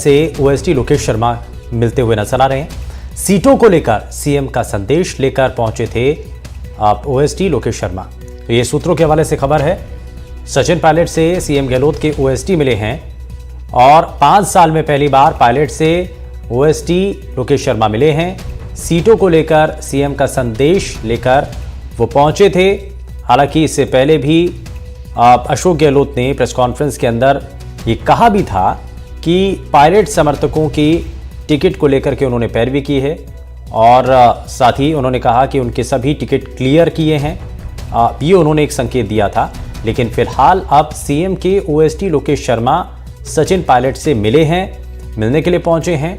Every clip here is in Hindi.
से ओएसडी लोकेश शर्मा मिलते हुए नजर आ रहे हैं। सीटों को लेकर सीएम का संदेश लेकर पहुंचे थे ओएसडी लोकेश शर्मा। तो ये सूत्रों के हवाले से खबर है। सचिन पायलट से सीएम गहलोत के ओएसडी मिले हैं और 5 साल में पहली बार पायलट से ओएसडी लोकेश शर्मा मिले हैं। सीटों को लेकर सीएम का संदेश लेकर वो पहुंचे थे। हालांकि इससे पहले भी अशोक गहलोत ने प्रेस कॉन्फ्रेंस के अंदर ये कहा भी था कि पायलट समर्थकों की टिकट को लेकर के उन्होंने पैरवी की है और साथ ही उन्होंने कहा कि उनके सभी टिकट क्लियर किए हैं। ये उन्होंने एक संकेत दिया था। लेकिन फिलहाल अब सीएम के ओएसडी लोकेश शर्मा सचिन पायलट से मिले हैं, मिलने के लिए पहुंचे हैं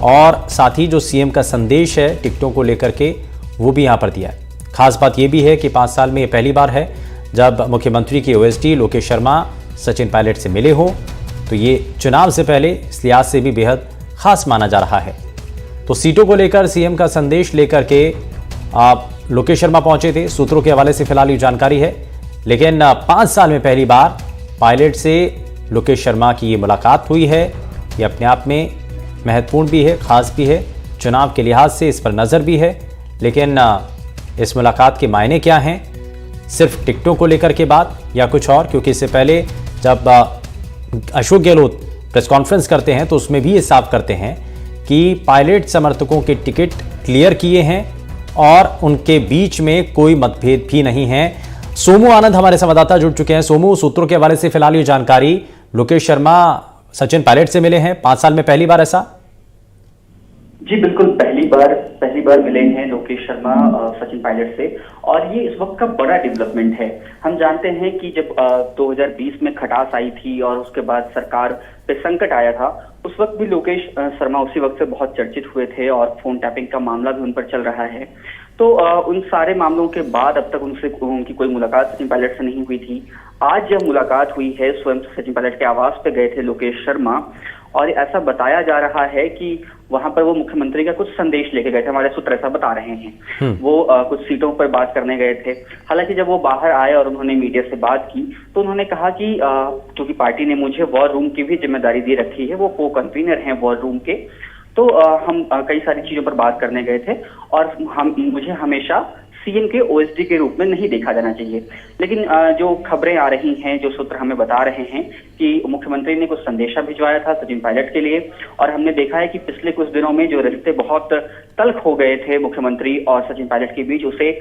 और साथ ही जो सीएम का संदेश है टिकटों को लेकर के वो भी यहाँ पर दिया है। खास बात ये भी है कि 5 साल में ये पहली बार है जब मुख्यमंत्री के ओएसडी लोकेश शर्मा सचिन पायलट से मिले हो। तो ये चुनाव से पहले इस लिहाज से भी बेहद खास माना जा रहा है। तो सीटों को लेकर सीएम का संदेश लेकर के लोकेश शर्मा पहुंचे थे। सूत्रों के हवाले से फिलहाल ये जानकारी है। लेकिन 5 साल में पहली बार पायलट से लोकेश शर्मा की ये मुलाकात हुई है। ये अपने आप में महत्वपूर्ण भी है, खास भी है। चुनाव के लिहाज से इस पर नज़र भी है। लेकिन इस मुलाकात के मायने क्या हैं? सिर्फ टिकटों को लेकर के बात या कुछ और? क्योंकि इससे पहले जब अशोक गहलोत प्रेस कॉन्फ्रेंस करते हैं तो उसमें भी ये साफ करते हैं कि पायलट समर्थकों के टिकट क्लियर किए हैं और उनके बीच में कोई मतभेद भी नहीं है। सोमू आनंद हमारे संवाददाता जुड़ चुके हैं। सोमू, सूत्रों के हवाले से फिलहाल ये जानकारी, लोकेश शर्मा सचिन पायलट से मिले हैं 5 साल में पहली बार, ऐसा? जी बिल्कुल, पहली बार मिले हैं लोकेश शर्मा सचिन पायलट से और ये इस वक्त का बड़ा डेवलपमेंट है। हम जानते हैं कि जब 2020 में खटास आई थी और उसके बाद सरकार पे संकट आया था, उस वक्त भी लोकेश शर्मा उसी वक्त से बहुत चर्चित हुए थे और फोन टैपिंग का मामला भी उन पर चल रहा है। तो उन सारे मामलों के बाद अब तक उनकी कोई मुलाकात सचिन पायलट से नहीं हुई थी। आज जब मुलाकात हुई है, स्वयं सचिन पायलट के आवास पे गए थे लोकेश शर्मा और ऐसा बताया जा रहा है कि वहां पर वो मुख्यमंत्री का कुछ संदेश लेके गए थे। हमारे सूत्र ऐसा बता रहे हैं। वो कुछ सीटों पर बात करने गए थे। हालांकि जब वो बाहर आए और उन्होंने मीडिया से बात की तो उन्होंने कहा कि क्योंकि पार्टी ने मुझे वॉर रूम की भी जिम्मेदारी दे रखी है, वो को कन्वीनर हैं वॉर रूम के, तो हम कई सारी चीजों पर बात करने गए थे और मुझे हमेशा सीएम के ओएसडी के रूप में नहीं देखा जाना चाहिए। लेकिन जो खबरें आ रही हैं, जो सूत्र हमें बता रहे हैं कि मुख्यमंत्री ने कुछ संदेशा भिजवाया था सचिन पायलट के लिए और हमने देखा है कि पिछले कुछ दिनों में जो रिश्ते बहुत तल्ख हो गए थे मुख्यमंत्री और सचिन पायलट के बीच, उसे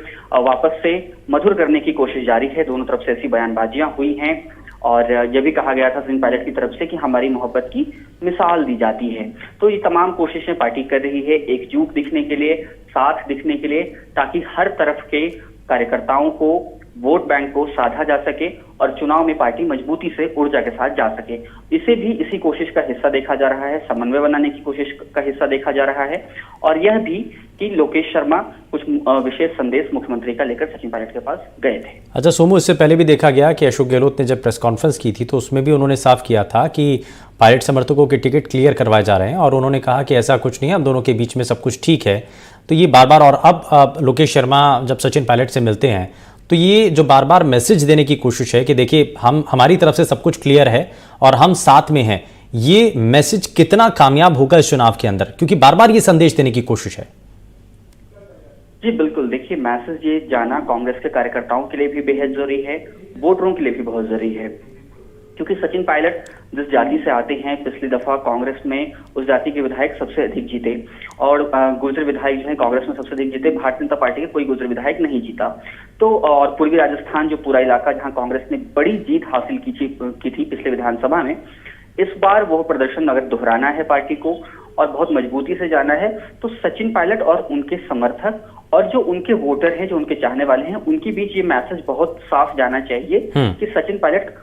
वापस से मधुर करने की कोशिश जारी है। दोनों तरफ से ऐसी बयानबाजियां हुई हैं और यह भी कहा गया था सचिन पायलट की तरफ से कि हमारी मोहब्बत की मिसाल दी जाती है। तो ये तमाम कोशिशें पार्टी कर रही है एकजुट दिखने के लिए, साथ दिखने के लिए, ताकि हर तरफ के कार्यकर्ताओं को, वोट बैंक को साधा जा सके और चुनाव में पार्टी मजबूती से ऊर्जा के साथ जा सके। इसे भी इसी कोशिश का हिस्सा देखा जा रहा है, समन्वय बनाने की कोशिश का हिस्सा देखा जा रहा है और यह भी कि लोकेश शर्मा कुछ विशेष संदेश मुख्यमंत्री का लेकर सचिन पायलट के पास गए थे। अच्छा सोमू, इससे पहले भी देखा गया कि अशोक गहलोत ने जब प्रेस कॉन्फ्रेंस की थी तो उसमें भी उन्होंने साफ किया था कि पायलट समर्थकों के टिकट क्लियर करवाए जा रहे हैं और उन्होंने कहा कि ऐसा कुछ नहीं है, हम दोनों के बीच में सब कुछ ठीक है। तो ये बार बार, और अब लोकेश शर्मा जब सचिन पायलट से मिलते हैं तो ये जो बार बार मैसेज देने की कोशिश है कि देखिए हमारी तरफ से सब कुछ क्लियर है और हम साथ में हैं, ये मैसेज कितना कामयाब होगा इस चुनाव के अंदर? क्योंकि बार बार ये संदेश देने की कोशिश है। जी बिल्कुल, देखिए मैसेज ये जाना कांग्रेस के कार्यकर्ताओं के लिए भी बेहद जरूरी है, वोटरों के लिए भी बहुत जरूरी है। क्योंकि सचिन पायलट जिस जाति से आते हैं, पिछली दफा कांग्रेस में उस जाति के विधायक सबसे अधिक जीते और गुर्जर विधायक जो है कांग्रेस में सबसे अधिक जीते। भारतीय जनता पार्टी के कोई गुर्जर विधायक नहीं जीता। तो और पूर्वी राजस्थान जो पूरा इलाका जहां कांग्रेस ने बड़ी जीत हासिल की थी पिछले विधानसभा में, इस बार वो प्रदर्शन अगर दोहराना है पार्टी को और बहुत मजबूती से जाना है तो सचिन पायलट और उनके समर्थक और जो उनके वोटर हैं, जो उनके चाहने वाले हैं, उनके बीच ये मैसेज बहुत साफ जाना चाहिए कि सचिन पायलट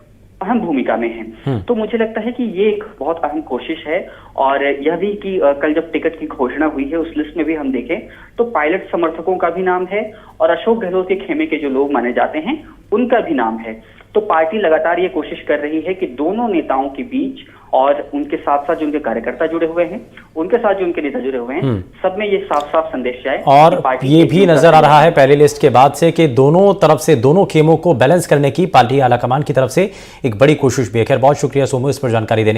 अहम भूमिका में है। तो मुझे लगता है कि ये एक बहुत अहम कोशिश है और यह भी कि कल जब टिकट की घोषणा हुई है उस लिस्ट में भी हम देखें तो पायलट समर्थकों का भी नाम है और अशोक गहलोत के खेमे के जो लोग माने जाते हैं उनका भी नाम है। तो पार्टी लगातार ये कोशिश कर रही है कि दोनों नेताओं के बीच और उनके साथ साथ जो उनके कार्यकर्ता जुड़े हुए हैं, उनके साथ जो उनके नेता जुड़े हुए हैं, सब में ये साफ साफ संदेश जाए। और ये भी नजर आ रहा है पहले लिस्ट के बाद से कि दोनों तरफ से, दोनों खेमों को बैलेंस करने की पार्टी आलाकमान की तरफ से एक बड़ी कोशिश भी है। खैर, बहुत शुक्रिया सोमू इस पर जानकारी देने